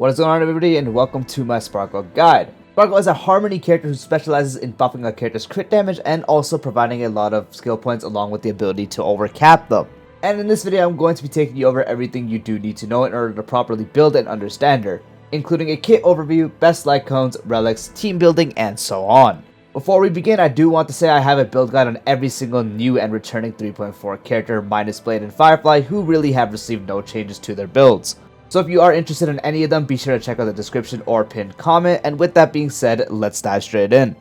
What is going on, everybody, and welcome to my Sparkle guide. Sparkle is a Harmony character who specializes in buffing a character's crit damage and also providing a lot of skill points along with the ability to overcap them. And in this video, I'm going to be taking you over everything you do need to know in order to properly build and understand her, including a kit overview, best Lightcones, relics, team building, and so on. Before we begin, I do want to say I have a build guide on every single new and returning 3.4 character minus Blade and Firefly who really have received no changes to their builds. So if you are interested in any of them, be sure to check out the description or pinned comment, and with that being said, let's dive straight in.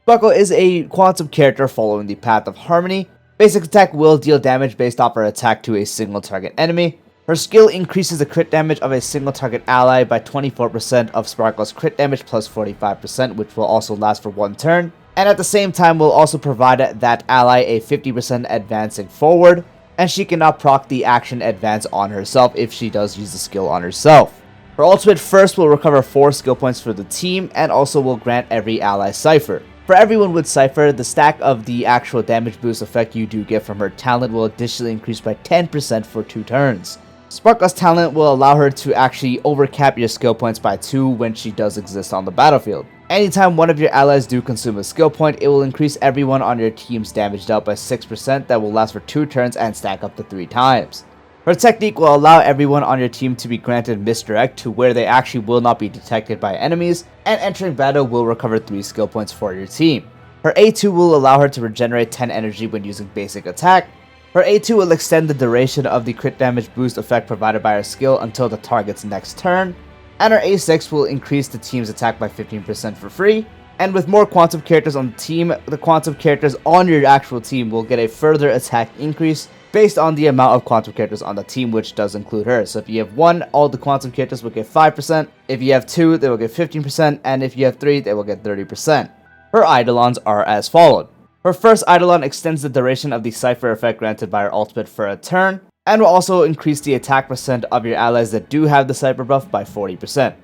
Sparkle is a quantum character following the path of Harmony. Basic attack will deal damage based off her attack to a single target enemy. Her skill increases the crit damage of a single target ally by 24% of Sparkle's crit damage plus 45%, which will also last for one turn. And at the same time will also provide that ally a 50% advancing forward. And she cannot proc the action advance on herself if she does use the skill on herself. Her ultimate first will recover 4 skill points for the team and also will grant every ally Cypher. For everyone with Cypher, the stack of the actual damage boost effect you do get from her talent will additionally increase by 10% for 2 turns. Sparkle's talent will allow her to actually overcap your skill points by 2 when she does exist on the battlefield. Anytime one of your allies do consume a skill point, it will increase everyone on your team's damage dealt by 6% that will last for 2 turns and stack up to 3 times. Her technique will allow everyone on your team to be granted misdirect to where they actually will not be detected by enemies, and entering battle will recover 3 skill points for your team. Her A2 will allow her to regenerate 10 energy when using basic attack. Her A2 will extend the duration of the crit damage boost effect provided by her skill until the target's next turn. And her A6 will increase the team's attack by 15% for free. And with more quantum characters on the team, the quantum characters on your actual team will get a further attack increase based on the amount of quantum characters on the team, which does include her. So if you have 1, all the quantum characters will get 5%. If you have 2, they will get 15%. And if you have 3, they will get 30%. Her Eidolons are as followed. Her first Eidolon extends the duration of the Cypher effect granted by her ultimate for a turn, and will also increase the attack percent of your allies that do have the Cypher buff by 40%.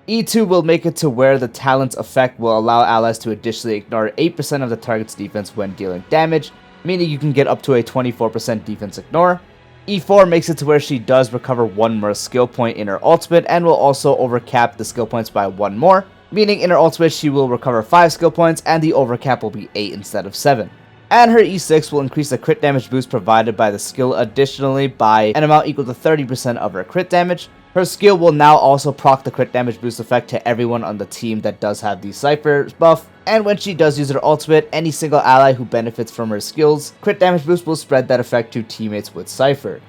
E2 will make it to where the talent's effect will allow allies to additionally ignore 8% of the target's defense when dealing damage, meaning you can get up to a 24% defense ignore. E4 makes it to where she does recover 1 more skill point in her ultimate and will also overcap the skill points by 1 more, meaning in her ultimate she will recover 5 skill points and the overcap will be 8 instead of 7. And her E6 will increase the crit damage boost provided by the skill additionally by an amount equal to 30% of her crit damage. Her skill will now also proc the crit damage boost effect to everyone on the team that does have the Cypher buff. And when she does use her ultimate, any single ally who benefits from her skills, crit damage boost will spread that effect to teammates with Cypher.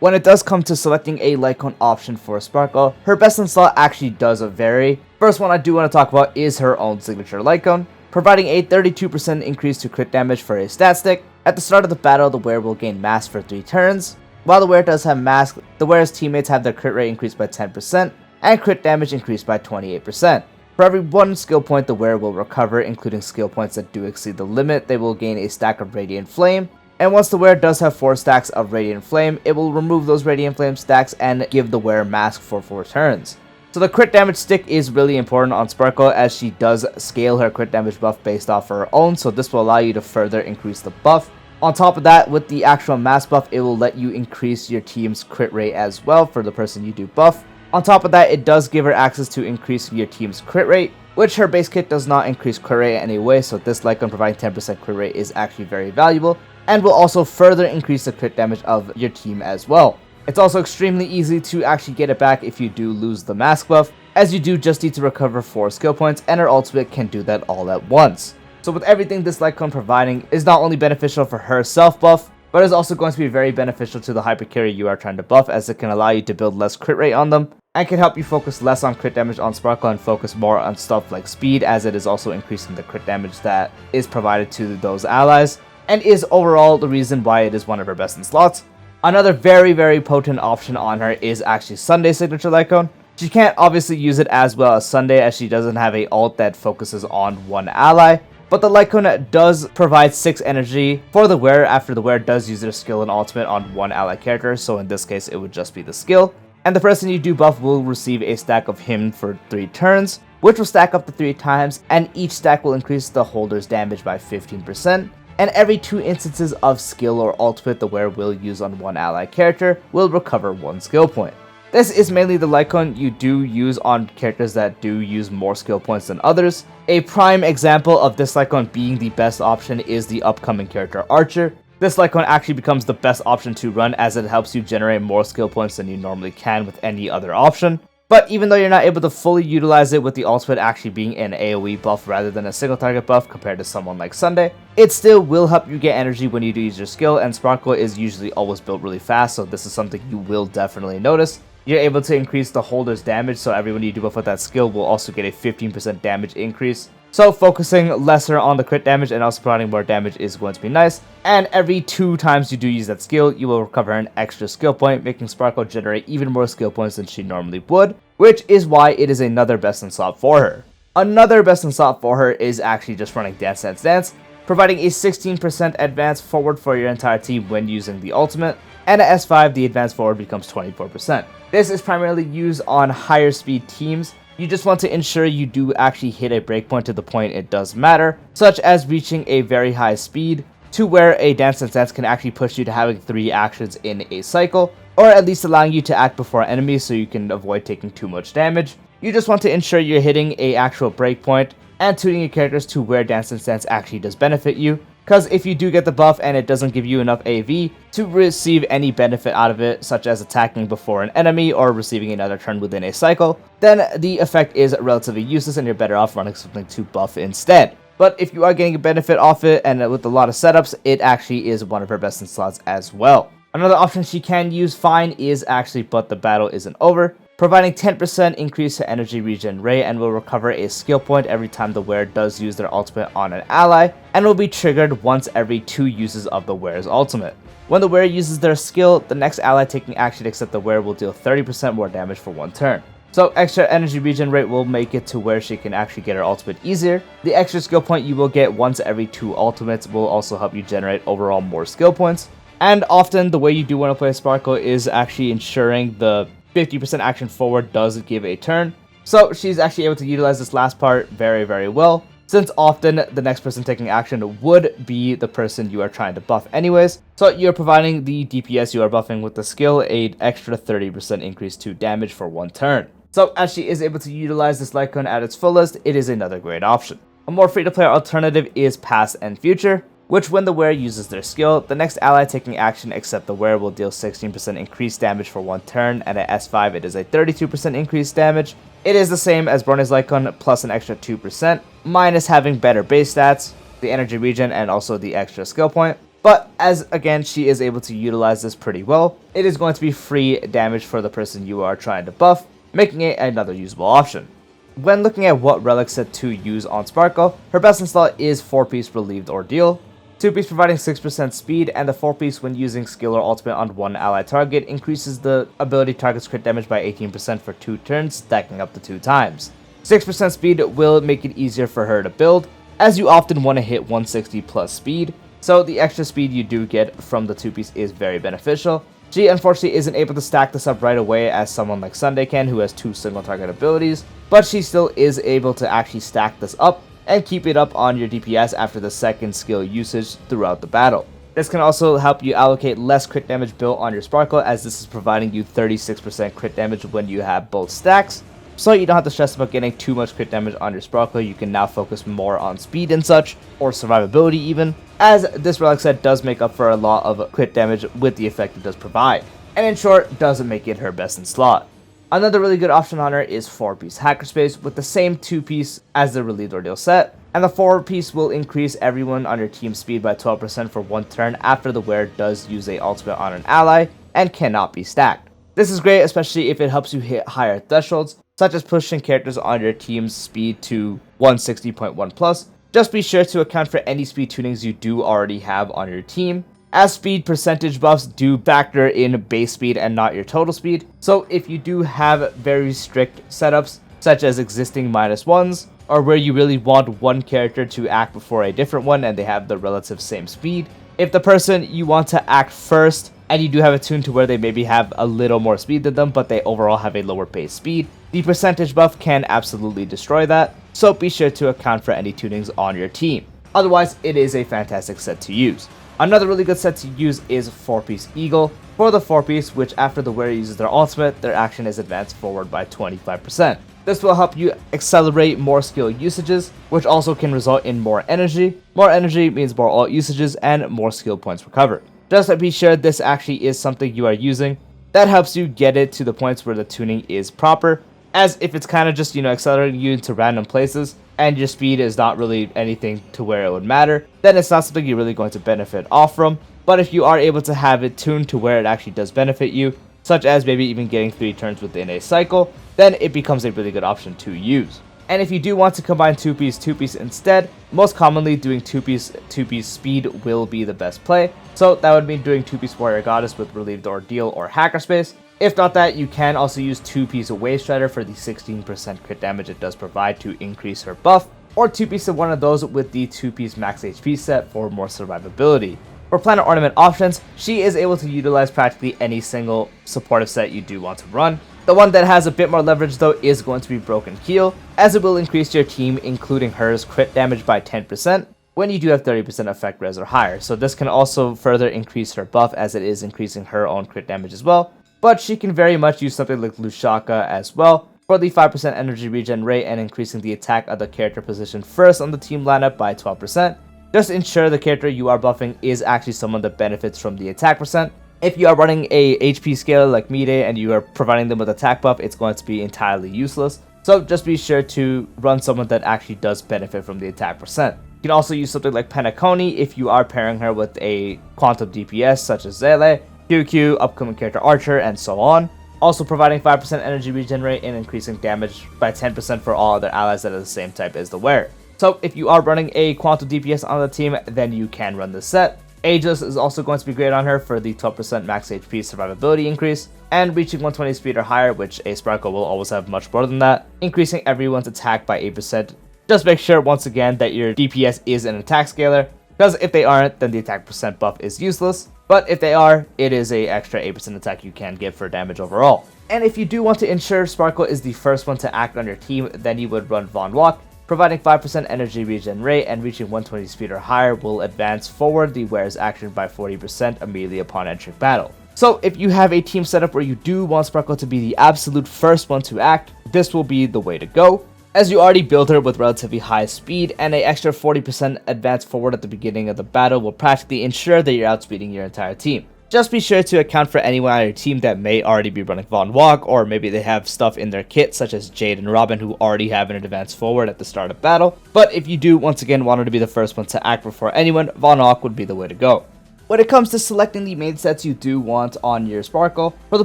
When it does come to selecting a Lightcone option for Sparkle, her best in slot actually does vary. First one I do want to talk about is her own signature Lightcone, providing a 32% increase to crit damage for a stat stick. At the start of the battle, the wearer will gain mask for 3 turns. While the wearer does have mask, the wearer's teammates have their crit rate increased by 10% and crit damage increased by 28%. For every 1 skill point the wearer will recover, including skill points that do exceed the limit, they will gain a stack of Radiant Flame. And once the wearer does have 4 stacks of Radiant Flame, it will remove those Radiant Flame stacks and give the wearer mask for 4 turns. So the crit damage stick is really important on Sparkle as she does scale her crit damage buff based off her own, so this will allow you to further increase the buff. On top of that, with the actual mass buff, it will let you increase your team's crit rate as well for the person you do buff. On top of that, it does give her access to increase your team's crit rate, which her base kit does not increase crit rate anyway, so this Lightcone providing 10% crit rate is actually very valuable, and will also further increase the crit damage of your team as well. It's also extremely easy to actually get it back if you do lose the mask buff, as you do just need to recover 4 skill points, and her ultimate can do that all at once. So with everything this Lightcone providing is not only beneficial for her self buff, but is also going to be very beneficial to the hyper carry you are trying to buff, as it can allow you to build less crit rate on them, and can help you focus less on crit damage on Sparkle and focus more on stuff like speed, as it is also increasing the crit damage that is provided to those allies, and is overall the reason why it is one of her best in slots. Another very potent option on her is actually Sunday signature Lightcone. She can't obviously use it as well as Sunday as she doesn't have a ult that focuses on one ally, but the Lightcone does provide 6 energy for the wearer after the wearer does use their skill and ultimate on one ally character, so in this case it would just be the skill. And the person you do buff will receive a stack of him for 3 turns, which will stack up to 3 times, and each stack will increase the holder's damage by 15%. And every 2 instances of skill or ultimate the wearer will use on one ally character will recover 1 skill point. This is mainly the Lightcone you do use on characters that do use more skill points than others. A prime example of this Lightcone being the best option is the upcoming character Archer. This Lightcone actually becomes the best option to run as it helps you generate more skill points than you normally can with any other option. But even though you're not able to fully utilize it with the ultimate actually being an AoE buff rather than a single target buff compared to someone like Sunday, it still will help you get energy when you do use your skill, and Sparkle is usually always built really fast, so this is something you will definitely notice. You're able to increase the holder's damage, so everyone you debuff with that skill will also get a 15% damage increase. So focusing lesser on the crit damage and also providing more damage is going to be nice. And every 2 times you do use that skill, you will recover an extra skill point, making Sparkle generate even more skill points than she normally would, which is why it is another best in slot for her. Another best in slot for her is actually just running Dance Dance Dance, providing a 16% advance forward for your entire team when using the ultimate, and at S5 the advance forward becomes 24%. This is primarily used on higher speed teams. You just want to ensure you do actually hit a breakpoint to the point it does matter, such as reaching a very high speed to where a Dance Dance Dance can actually push you to having 3 actions in a cycle, or at least allowing you to act before enemies so you can avoid taking too much damage. You just want to ensure you're hitting a actual breakpoint and tuning your characters to where Dance Dance Dance actually does benefit you, because if you do get the buff and it doesn't give you enough AV to receive any benefit out of it, such as attacking before an enemy or receiving another turn within a cycle, then the effect is relatively useless and you're better off running something to buff instead. But if you are getting a benefit off it, and with a lot of setups, it actually is one of her best in slots as well. Another option she can use fine is actually But the Battle Isn't Over, providing 10% increase to energy regen rate and will recover a skill point every time the wearer does use their ultimate on an ally, and will be triggered once every 2 uses of the wearer's ultimate. When the wearer uses their skill, the next ally taking action except the wearer will deal 30% more damage for 1 turn. So extra energy regen rate will make it to where she can actually get her ultimate easier. The extra skill point you will get once every 2 ultimates will also help you generate overall more skill points. And often the way you do want to play Sparkle is actually ensuring the 50% action forward does give a turn. So she's actually able to utilize this last part very well, since often the next person taking action would be the person you are trying to buff anyways. So you're providing the DPS you are buffing with the skill an extra 30% increase to damage for 1 turn. So as she is able to utilize this Lightcone at its fullest, it is another great option. A more free-to-play alternative is Past and Future, which when the wearer uses their skill, the next ally taking action except the wearer will deal 16% increased damage for 1 turn, and at S5 it is a 32% increased damage. It is the same as Brony's Lightcone plus an extra 2%, minus having better base stats, the energy regen, and also the extra skill point. But as again she is able to utilize this pretty well, it is going to be free damage for the person you are trying to buff, making it another usable option. When looking at what Relic Set to use on Sparkle, her best in slot is 4-piece Relieved Ordeal, 2-piece providing 6% speed, and the 4-piece when using skill or ultimate on 1 ally target increases the ability target's crit damage by 18% for 2 turns, stacking up to 2 times. 6% speed will make it easier for her to build, as you often want to hit 160 plus speed, so the extra speed you do get from the 2-piece is very beneficial. She unfortunately isn't able to stack this up right away as someone like Sunday can, who has 2 single target abilities, but she still is able to actually stack this up and keep it up on your DPS after the second skill usage throughout the battle. This can also help you allocate less crit damage built on your Sparkle, as this is providing you 36% crit damage when you have both stacks, so you don't have to stress about getting too much crit damage on your Sparkle. You can now focus more on speed and such, or survivability even, as this Relic Set does make up for a lot of crit damage with the effect it does provide, and in short, doesn't make it her best in slot. Another really good option on her is 4-piece Hackerspace with the same 2-piece as the Relieved Ordeal set, and the 4-piece will increase everyone on your team's speed by 12% for 1 turn after the wearer does use a ultimate on an ally and cannot be stacked. This is great, especially if it helps you hit higher thresholds, such as pushing characters on your team's speed to 160.1 plus. Just be sure to account for any speed tunings you do already have on your team, as speed percentage buffs do factor in base speed and not your total speed. So if you do have very strict setups, such as existing -1s, or where you really want one character to act before a different one and they have the relative same speed, if the person you want to act first and you do have it tuned to where they maybe have a little more speed than them but they overall have a lower base speed, the percentage buff can absolutely destroy that, so be sure to account for any tunings on your team. Otherwise, it is a fantastic set to use. Another really good set to use is 4-piece Eagle. For the 4-piece, which after the wearer uses their ultimate, their action is advanced forward by 25%. This will help you accelerate more skill usages, which also can result in more energy. More energy means more ult usages and more skill points recovered. Just to be sure this actually is something you are using, that helps you get it to the points where the tuning is proper, as if it's kind of just, accelerating you into random places, and your speed is not really anything to where it would matter, then it's not something you're really going to benefit off from. But if you are able to have it tuned to where it actually does benefit you, such as maybe even getting 3 turns within a cycle, then it becomes a really good option to use. And if you do want to combine 2-piece instead, most commonly doing 2-piece speed will be the best play. So that would mean doing 2-piece Warrior Goddess with Relieved Ordeal or Hackerspace. If not that, you can also use 2-piece Wave Strider for the 16% crit damage it does provide to increase her buff, or 2-piece of one of those with the 2-piece max HP set for more survivability. For Planar Ornament options, she is able to utilize practically any single supportive set you do want to run. The one that has a bit more leverage though is going to be Broken Keel, as it will increase your team, including hers, crit damage by 10% when you do have 30% effect res or higher. So this can also further increase her buff, as it is increasing her own crit damage as well. But she can very much use something like Lushaka as well for the 5% energy regen rate and increasing the attack of the character positioned first on the team lineup by 12%. Just ensure the character you are buffing is actually someone that benefits from the attack percent. If you are running a HP scaler like Mide and you are providing them with attack buff, it's going to be entirely useless. So just be sure to run someone that actually does benefit from the attack percent. You can also use something like Penacony if you are pairing her with a quantum DPS such as Zele, QQ, upcoming character Archer, and so on. Also providing 5% energy regen rate and increasing damage by 10% for all other allies that are the same type as the wearer. So if you are running a quantum DPS on the team, then you can run this set. Ageless is also going to be great on her for the 12% max HP survivability increase, and reaching 120 speed or higher, which a Sparkle will always have much more than that, increasing everyone's attack by 8%. Just make sure once again that your DPS is an attack scaler, because if they aren't, then the attack percent buff is useless, but if they are, it is a extra 8% attack you can get for damage overall. And if you do want to ensure Sparkle is the first one to act on your team, then you would run Von Walk. Providing 5% energy regen rate and reaching 120 speed or higher will advance forward the wearer's action by 40% immediately upon entering battle. So if you have a team setup where you do want Sparkle to be the absolute first one to act, this will be the way to go, as you already build her with relatively high speed, and an extra 40% advance forward at the beginning of the battle will practically ensure that you're outspeeding your entire team. Just be sure to account for anyone on your team that may already be running Von Walk, or maybe they have stuff in their kit such as Jade and Robin who already have an advance forward at the start of battle. But if you do once again want her to be the first one to act before anyone, Von Walk would be the way to go. When it comes to selecting the main sets you do want on your Sparkle, for the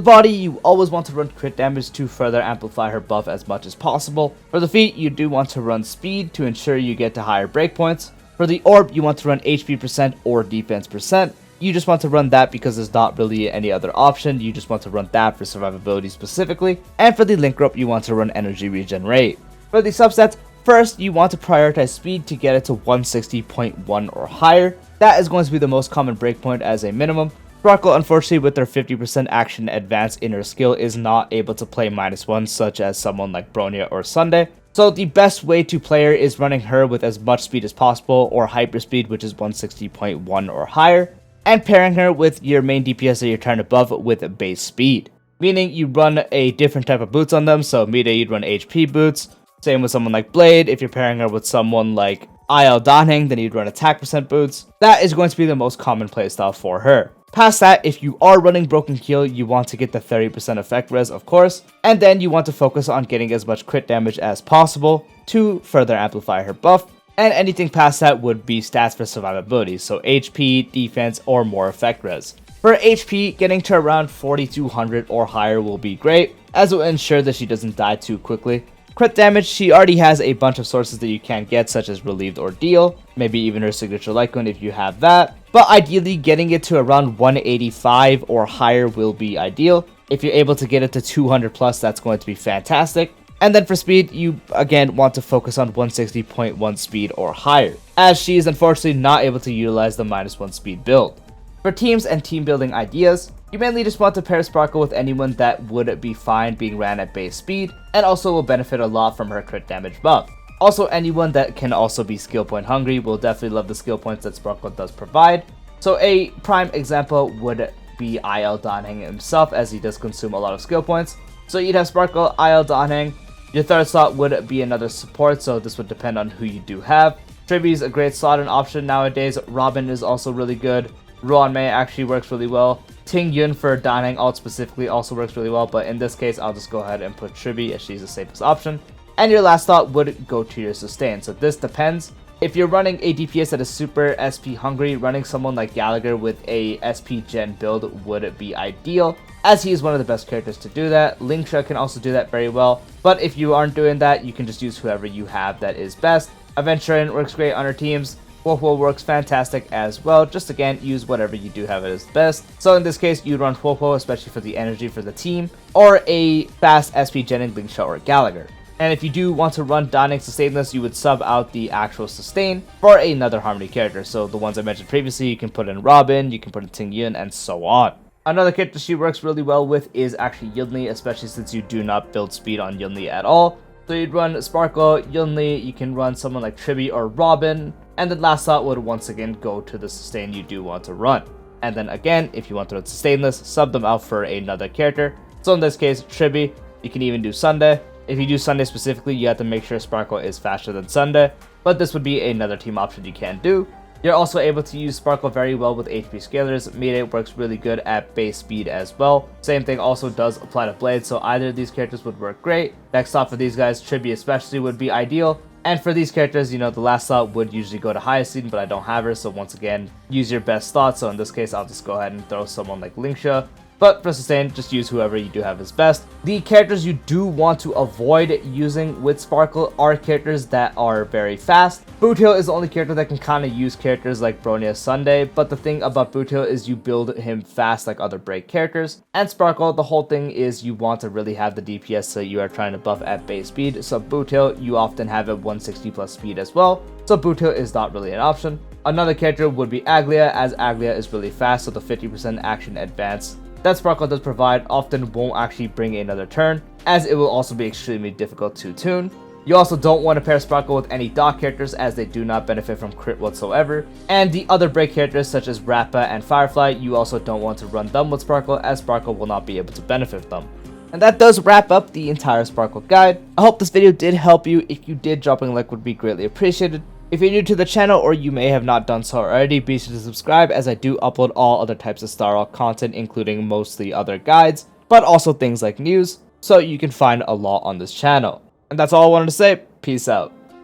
body you always want to run crit damage to further amplify her buff as much as possible. For the feet you do want to run speed to ensure you get to higher breakpoints. For the orb you want to run HP percent or defense percent. You just want to run that because there's not really any other option. You just want to run that for survivability specifically. And for the link rope, you want to run energy regen rate. For the subsets, first you want to prioritize speed to get it to 160.1 or higher. That is going to be the most common breakpoint as a minimum. Sparkle, unfortunately, with their 50% action advance in her skill, is not able to play -1 such as someone like Bronya or Sunday. So the best way to play her is running her with as much speed as possible, or hyperspeed, which is 160.1 or higher, and pairing her with your main DPS that you're trying to buff with base speed. Meaning you run a different type of boots on them, so Mide you'd run HP boots. Same with someone like Blade. If you're pairing her with someone like IL Danheng, then you'd run attack percent boots. That is going to be the most common playstyle for her. Past that, if you are running Broken Keel, you want to get the 30% effect res, of course, and then you want to focus on getting as much crit damage as possible to further amplify her buff. And anything past that would be stats for survivability, so HP, defense, or more effect res. For HP, getting to around 4200 or higher will be great, as it will ensure that she doesn't die too quickly. Crit damage, she already has a bunch of sources that you can get, such as Relieved Ordeal, maybe even her signature Lightcone if you have that. But ideally, getting it to around 185 or higher will be ideal. If you're able to get it to 200 plus, that's going to be fantastic. And then for speed, you again want to focus on 160.1 speed or higher, as she is unfortunately not able to utilize the -1 speed build. For teams and team building ideas, you mainly just want to pair Sparkle with anyone that would be fine being ran at base speed, and also will benefit a lot from her crit damage buff. Also, anyone that can also be skill point hungry will definitely love the skill points that Sparkle does provide. So a prime example would be IL Donhang himself, as he does consume a lot of skill points. So you'd have Sparkle, IL Donhang. Your third slot would be another support, so this would depend on who you do have. Tribby is a great slot and option nowadays. Robin is also really good. Ruan Mei actually works really well. Ting Yun for Donhang ult specifically also works really well, but in this case, I'll just go ahead and put Tribby as she's the safest option. And your last slot would go to your sustain, so this depends. If you're running a DPS that is super SP hungry, running someone like Gallagher with a SP gen build would be ideal, as he is one of the best characters to do that. Lingsha can also do that very well, but if you aren't doing that, you can just use whoever you have that is best. Aventurian works great on our teams. Huohuo works fantastic as well. Just again, use whatever you do have as best. So in this case, you'd run Huohuo, especially for the energy for the team, or a fast SP genning Lingsha or Gallagher. And if you do want to run Donning Sustainless, you would sub out the actual sustain for another Harmony character. So the ones I mentioned previously, you can put in Robin, you can put in Ting Yun, and so on. Another character she works really well with is actually Yunli, especially since you do not build speed on Yunli at all. So you'd run Sparkle, Yunli, you can run someone like Tribby or Robin, and then last slot would once again go to the sustain you do want to run. And then again, if you want to run Sustainless, sub them out for another character. So in this case, Tribby, you can even do Sunday. If you do Sunday specifically, you have to make sure Sparkle is faster than Sunday, but this would be another team option you can do. You're also able to use Sparkle very well with HP scalers. Mayday works really good at base speed as well. Same thing also does apply to Blade, so either of these characters would work great. Next slot for these guys, Tribby especially, would be ideal. And for these characters, you know, the last slot would usually go to Hyacinth, but I don't have her, so once again, use your best slot. So in this case, I'll just go ahead and throw someone like Lingsha. But for sustain, just use whoever you do have as best. The characters you do want to avoid using with Sparkle are characters that are very fast. Boothill is the only character that can kind of use characters like Bronya Sunday, but the thing about Boothill is you build him fast like other break characters. And Sparkle, the whole thing is you want to really have the DPS, so you are trying to buff at base speed. So Boothill, you often have a 160 plus speed as well, so Boothill is not really an option. Another character would be Aglia, as Aglia is really fast, so the 50% action advance that Sparkle does provide often won't actually bring another turn, as it will also be extremely difficult to tune. You also don't want to pair Sparkle with any Dock characters, as they do not benefit from crit whatsoever. And the other break characters such as Rappa and Firefly, you also don't want to run them with Sparkle, as Sparkle will not be able to benefit them. And that does wrap up the entire Sparkle guide. I hope this video did help you. If you did, dropping a like would be greatly appreciated. If you're new to the channel or you may have not done so already, be sure to subscribe, as I do upload all other types of Star Rock content, including mostly other guides, but also things like news, so you can find a lot on this channel. And that's all I wanted to say. Peace out.